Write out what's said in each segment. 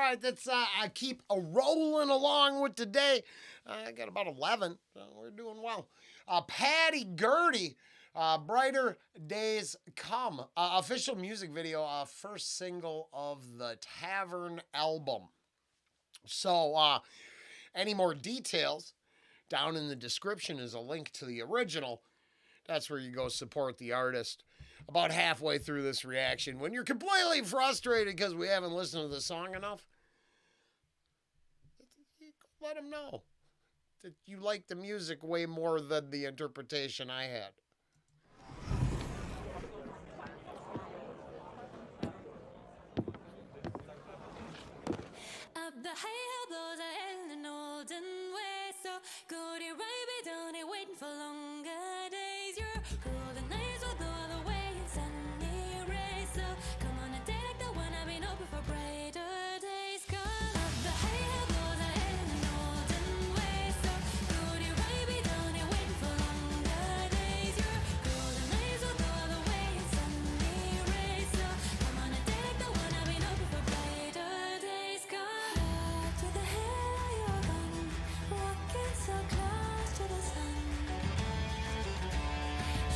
right, let's I keep a rolling along with today. I got about 11, so we're doing well. Patty Gurdy, Brighter Days Come. Official music video, first single of the Tavern album. So, any more details, down in the description is a link to the original. That's where you go support the artist. About halfway through this reaction, when you're completely frustrated because we haven't listened to the song enough, let them know that you like the music way more than the interpretation I had. Up the hill goes a in an olden way. So Gurdy, right down it, waiting for longer days. Your golden eyes will go all the way in sunny rays. So come on and take the one I've been hoping for brighter days come. Up the hill goes a in an olden way. So Gurdy, right down it, waiting for longer days. Your golden eyes will go all the way in sunny rays. So come on and take the one I've been hoping for brighter days come. To the hill you're gone, walking so close to the sun.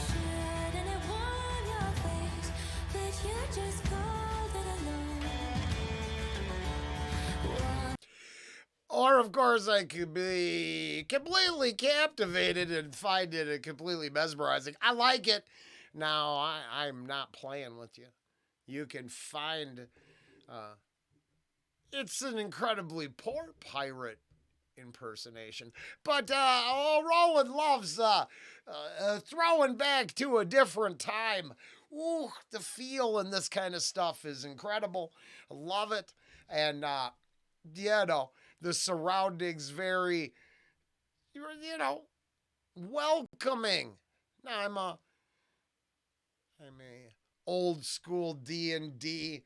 Shouldn't it warm your face, but you're just cold and alone. Or, of course, I could be completely captivated and find it completely mesmerizing. I like it. Now, I'm not playing with you. You can find... it's an incredibly poor pirate impersonation. But Rollen loves throwing back to a different time. Ooh, the feel in this kind of stuff is incredible. I love it. And, the surroundings very, welcoming. Now, I'm a old school D&D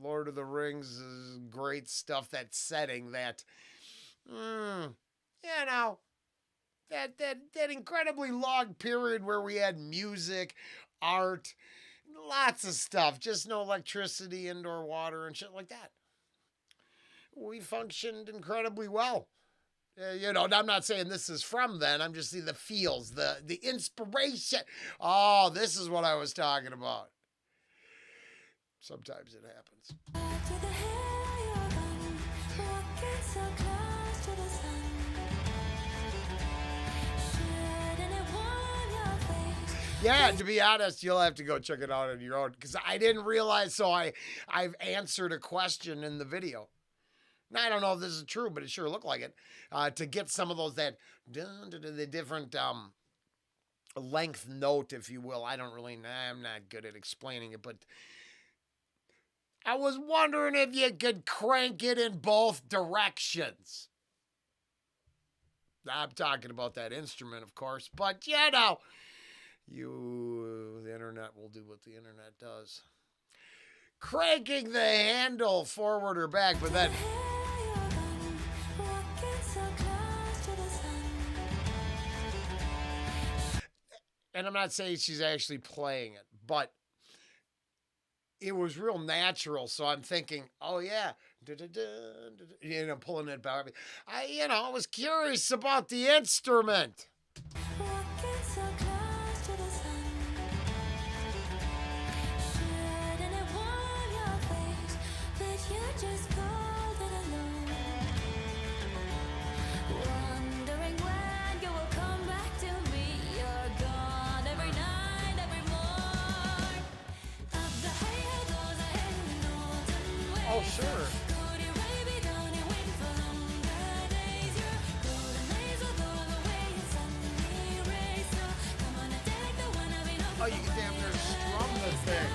Lord of the Rings is great stuff. That setting, that that incredibly long period where we had music, art, lots of stuff, just no electricity, indoor water, and shit like that. We functioned incredibly well. I'm not saying this is from then. I'm just seeing the feels, the inspiration. Oh, this is what I was talking about. Sometimes it happens. To the hill you're gone, walking so close to the sun. Shouldn't it warm your face? Yeah, to be honest, you'll have to go check it out on your own because I didn't realize. So I've answered a question in the video. Now, I don't know if this is true, but it sure looked like it. To get some of those the different length note, if you will. I'm not good at explaining it, but I was wondering if you could crank it in both directions. I'm talking about that instrument, of course, but the internet will do what the internet does. Cranking the handle forward or back, but then... And I'm not saying she's actually playing it, but it was real natural. So I'm thinking, oh yeah, pulling it back. I was curious about the instrument. Oh, sure. Oh, you can damn near strum the thing.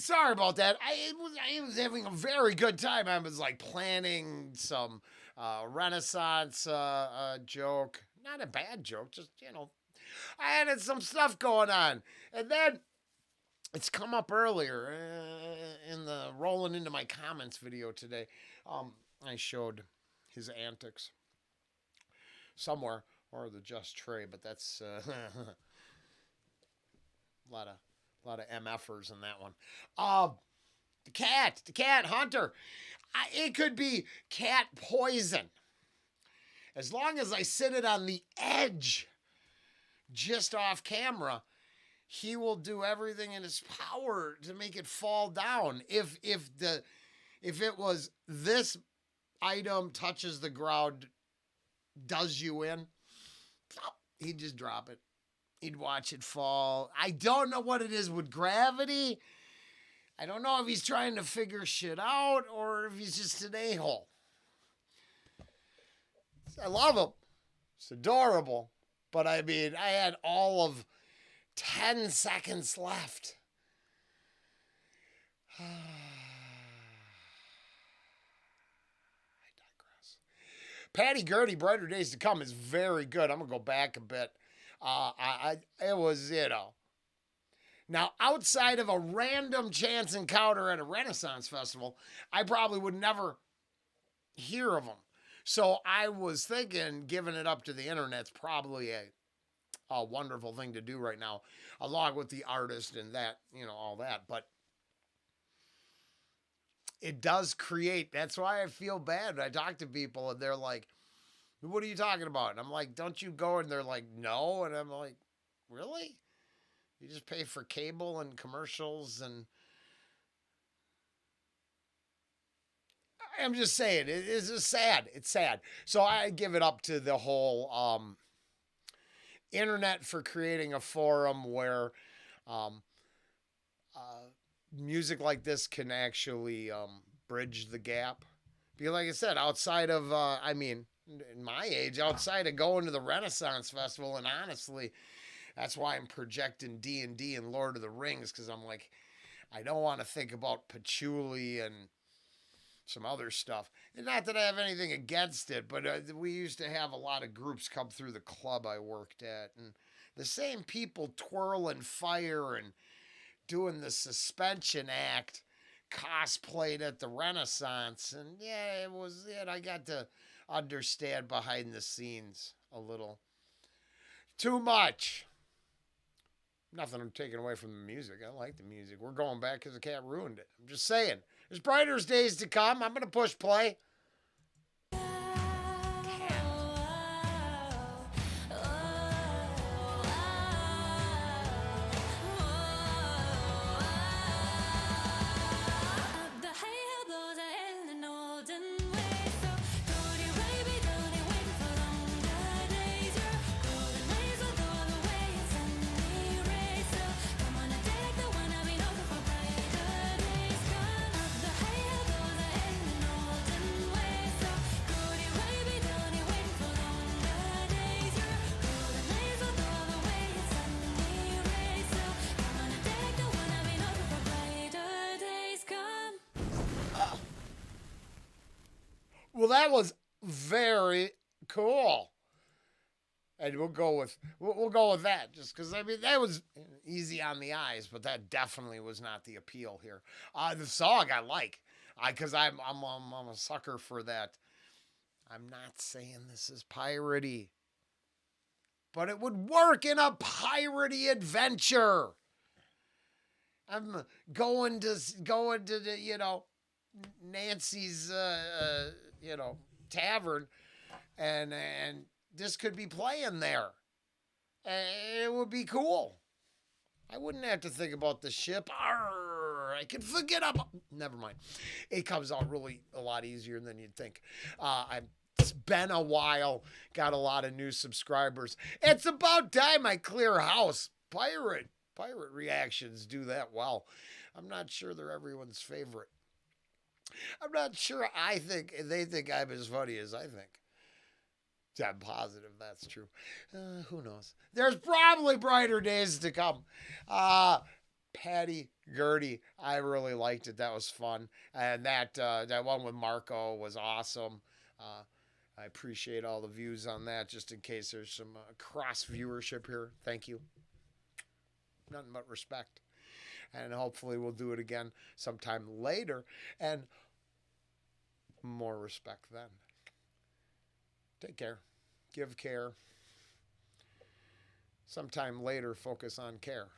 Sorry about that. I was having a very good time. I was like planning some Renaissance joke. Not a bad joke, just, I had some stuff going on. And then it's come up earlier in the rolling into my comments video today. I showed his antics somewhere, or the Just Trey, but that's a lot of MFers in that one. The cat, Hunter. It could be cat poison. As long as I sit it on the edge, just off camera, he will do everything in his power to make it fall down. If it was this item touches the ground, does you in, he'd just drop it. He'd watch it fall. I don't know what it is with gravity. I don't know if he's trying to figure shit out or if he's just an a-hole. I love him. It's adorable. But I mean, I had all of 10 seconds left. I digress. Patty Gurdy, Brighter Days to Come is very good. I'm going to go back a bit. It was, Now, outside of a random chance encounter at a Renaissance festival, I probably would never hear of them. So I was thinking giving it up to the internet's probably a wonderful thing to do right now, along with the artist and that, all that. But it does create, that's why I feel bad when I talk to people and they're like, what are you talking about? And I'm like, don't you go? And they're like, no. And I'm like, really? You just pay for cable and commercials and... I'm just saying, it is just sad. It's sad. So I give it up to the whole internet for creating a forum where music like this can actually bridge the gap. Because like I said, outside of, in my age, outside of going to the Renaissance Festival, and honestly, that's why I'm projecting D&D and Lord of the Rings, because I'm like, I don't want to think about patchouli and some other stuff. And not that I have anything against it, but we used to have a lot of groups come through the club I worked at, and the same people twirling fire and doing the suspension act cosplayed at the Renaissance. And yeah, it was it. I got to understand behind the scenes a little. Too much. Nothing I'm taking away from the music. I like the music. We're going back because the cat ruined it. I'm just saying. There's brighter days to come. I'm going to push play. Well, that was very cool. And we'll go with that, just because that was easy on the eyes, but that definitely was not the appeal here. The song I like, because I'm a sucker for that. I'm not saying this is piratey, but it would work in a piratey adventure. I'm going to the Nancy's tavern, and this could be playing there. It would be cool. I wouldn't have to think about the ship. Arr, I could forget about... Never mind. It comes out really a lot easier than you'd think. It's been a while. Got a lot of new subscribers. It's about time I clear house. Pirate reactions do that well. I'm not sure they're everyone's favorite. I'm not sure they think I'm as funny as I think. I'm positive that's true. Who knows? There's probably brighter days to come. Patty Gurdy. I really liked it. That was fun. And that one with Marco was awesome. Uh, I appreciate all the views on that. Just in case there's some cross viewership here. Thank you. Nothing but respect. And hopefully we'll do it again sometime later. And more respect then. Take care. Give care. Sometime later, focus on care.